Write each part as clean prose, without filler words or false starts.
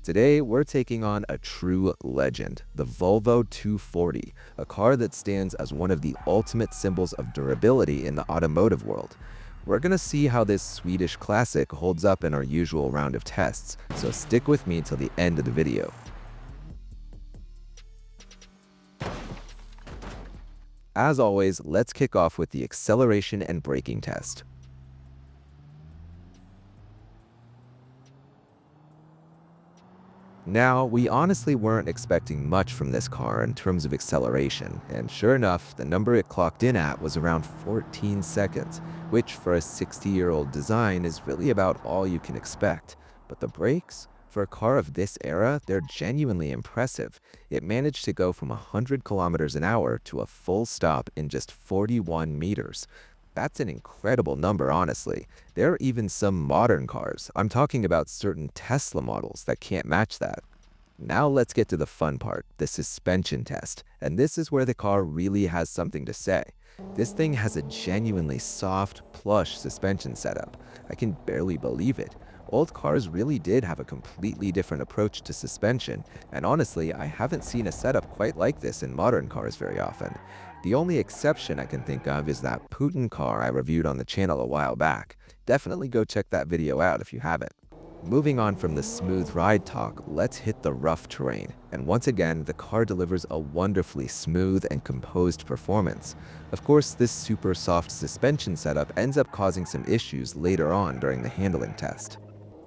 Today, we're taking on a true legend, the Volvo 240, a car that stands as one of the ultimate symbols of durability in the automotive world. We're gonna see how this Swedish classic holds up in our usual round of tests, so stick with me till the end of the video. As always, let's kick off with the acceleration and braking test. Now, we honestly weren't expecting much from this car in terms of acceleration, and sure enough, the number it clocked in at was around 14 seconds, which for a 60-year-old design is really about all you can expect. But the brakes? For a car of this era, they're genuinely impressive. It managed to go from 100 kilometers an hour to a full stop in just 41 meters. That's an incredible number, honestly. There are even some modern cars, I'm talking about certain Tesla models, that can't match that. Now let's get to the fun part, the suspension test. And this is where the car really has something to say. This thing has a genuinely soft, plush suspension setup. I can barely believe it. Old cars really did have a completely different approach to suspension, and honestly, I haven't seen a setup quite like this in modern cars very often. The only exception I can think of is that Putin car I reviewed on the channel a while back. Definitely go check that video out if you haven't. Moving on from the smooth ride talk, let's hit the rough terrain. And once again, the car delivers a wonderfully smooth and composed performance. Of course, this super soft suspension setup ends up causing some issues later on during the handling test.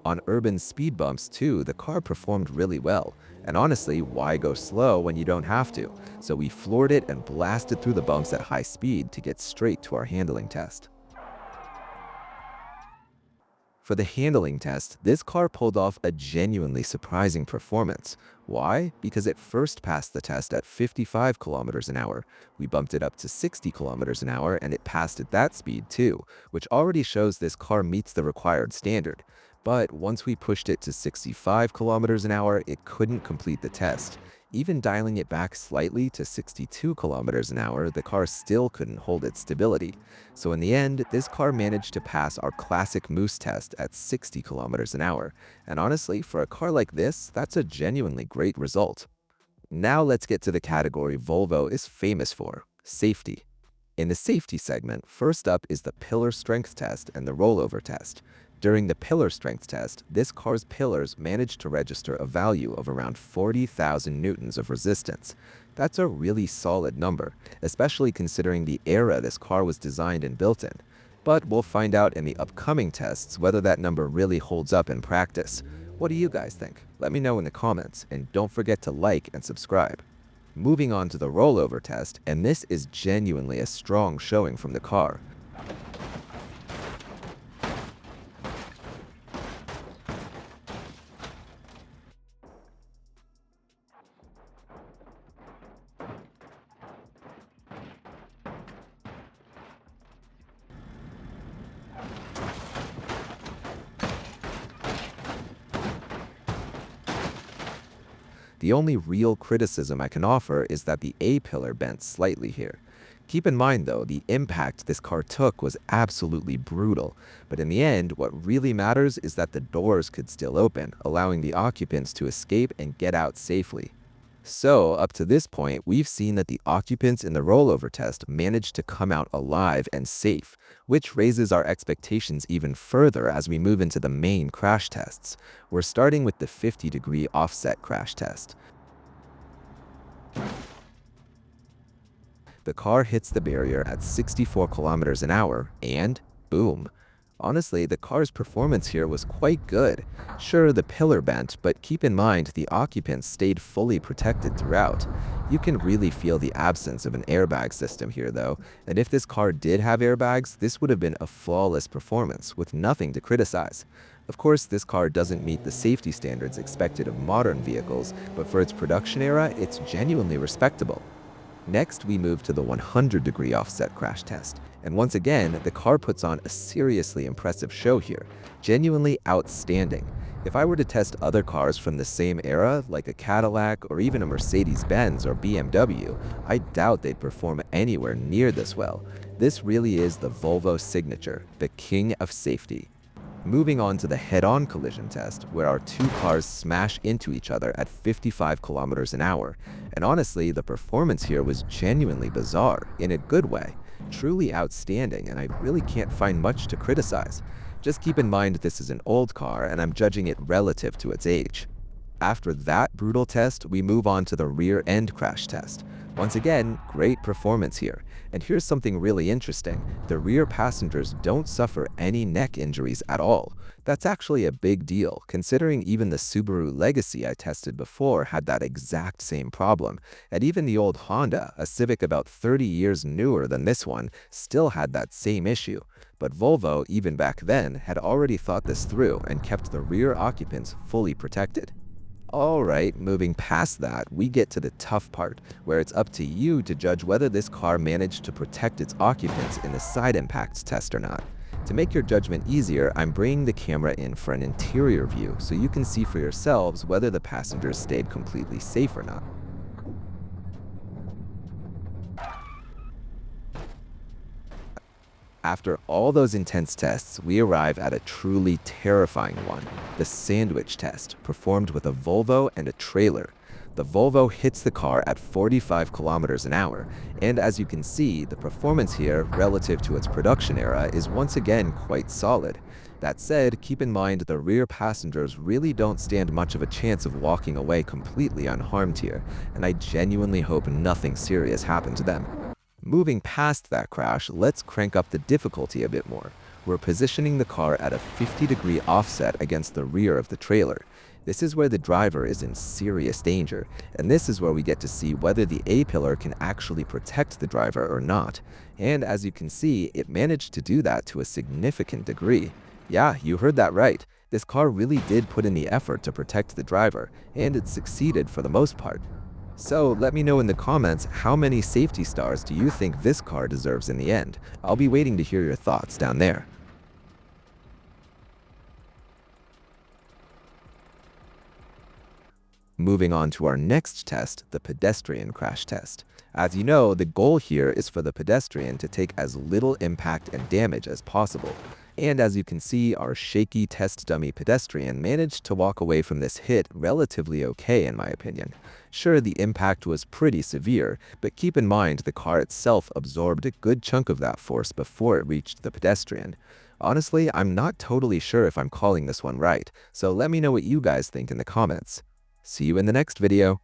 On urban speed bumps too, the car performed really well. And honestly, why go slow when you don't have to? So we floored it and blasted through the bumps at high speed to get straight to our handling test. For the handling test, this car pulled off a genuinely surprising performance. Why? Because it first passed the test at 55 kilometers an hour. We bumped it up to 60 kilometers an hour and it passed at that speed too, which already shows this car meets the required standard. But once we pushed it to 65 kilometers an hour, it couldn't complete the test. Even dialing it back slightly to 62 kilometers an hour, the car still couldn't hold its stability. So in the end, this car managed to pass our classic moose test at 60 kilometers an hour. And honestly, for a car like this, that's a genuinely great result. Now let's get to the category Volvo is famous for, safety. In the safety segment, first up is the pillar strength test and the rollover test. During the pillar strength test, this car's pillars managed to register a value of around 40,000 newtons of resistance. That's a really solid number, especially considering the era this car was designed and built in. But we'll find out in the upcoming tests whether that number really holds up in practice. What do you guys think? Let me know in the comments, and don't forget to like and subscribe. Moving on to the rollover test, and this is genuinely a strong showing from the car. The only real criticism I can offer is that the A-pillar bent slightly here. Keep in mind though, the impact this car took was absolutely brutal, but in the end, what really matters is that the doors could still open, allowing the occupants to escape and get out safely. So, up to this point, we've seen that the occupants in the rollover test managed to come out alive and safe, which raises our expectations even further as we move into the main crash tests. We're starting with the 50-degree offset crash test. The car hits the barrier at 64 kilometers an hour, and boom. Honestly, the car's performance here was quite good. Sure, the pillar bent, but keep in mind the occupants stayed fully protected throughout. You can really feel the absence of an airbag system here though, and if this car did have airbags, this would have been a flawless performance with nothing to criticize. Of course, this car doesn't meet the safety standards expected of modern vehicles, but for its production era, it's genuinely respectable. Next, we move to the 100-degree offset crash test. And once again, the car puts on a seriously impressive show here, genuinely outstanding. If I were to test other cars from the same era, like a Cadillac or even a Mercedes-Benz or BMW, I doubt they'd perform anywhere near this well. This really is the Volvo signature, the king of safety. Moving on to the head-on collision test, where our two cars smash into each other at 55 kilometers an hour. And honestly, the performance here was genuinely bizarre, in a good way. Truly outstanding, and I really can't find much to criticize. Just keep in mind this is an old car, and I'm judging it relative to its age. After that brutal test, we move on to the rear end crash test. Once again, great performance here. And here's something really interesting. The rear passengers don't suffer any neck injuries at all. That's actually a big deal, considering even the Subaru Legacy I tested before had that exact same problem. And even the old Honda, a Civic about 30 years newer than this one, still had that same issue. But Volvo, even back then, had already thought this through and kept the rear occupants fully protected. Alright, moving past that, we get to the tough part, where it's up to you to judge whether this car managed to protect its occupants in the side impacts test or not. To make your judgment easier, I'm bringing the camera in for an interior view so you can see for yourselves whether the passengers stayed completely safe or not. After all those intense tests, we arrive at a truly terrifying one, the sandwich test, performed with a Volvo and a trailer. The Volvo hits the car at 45 kilometers an hour, and as you can see, the performance here, relative to its production era, is once again quite solid. That said, keep in mind the rear passengers really don't stand much of a chance of walking away completely unharmed here, and I genuinely hope nothing serious happened to them. Moving past that crash, let's crank up the difficulty a bit more. We're positioning the car at a 50-degree offset against the rear of the trailer. This is where the driver is in serious danger, and this is where we get to see whether the A-pillar can actually protect the driver or not. And as you can see, it managed to do that to a significant degree. Yeah, you heard that right. This car really did put in the effort to protect the driver, and it succeeded for the most part. So let me know in the comments how many safety stars do you think this car deserves in the end. I'll be waiting to hear your thoughts down there. Moving on to our next test, the pedestrian crash test. As you know, the goal here is for the pedestrian to take as little impact and damage as possible. And as you can see, our shaky test dummy pedestrian managed to walk away from this hit relatively okay in my opinion. Sure, the impact was pretty severe, but keep in mind the car itself absorbed a good chunk of that force before it reached the pedestrian. Honestly, I'm not totally sure if I'm calling this one right, so let me know what you guys think in the comments. See you in the next video.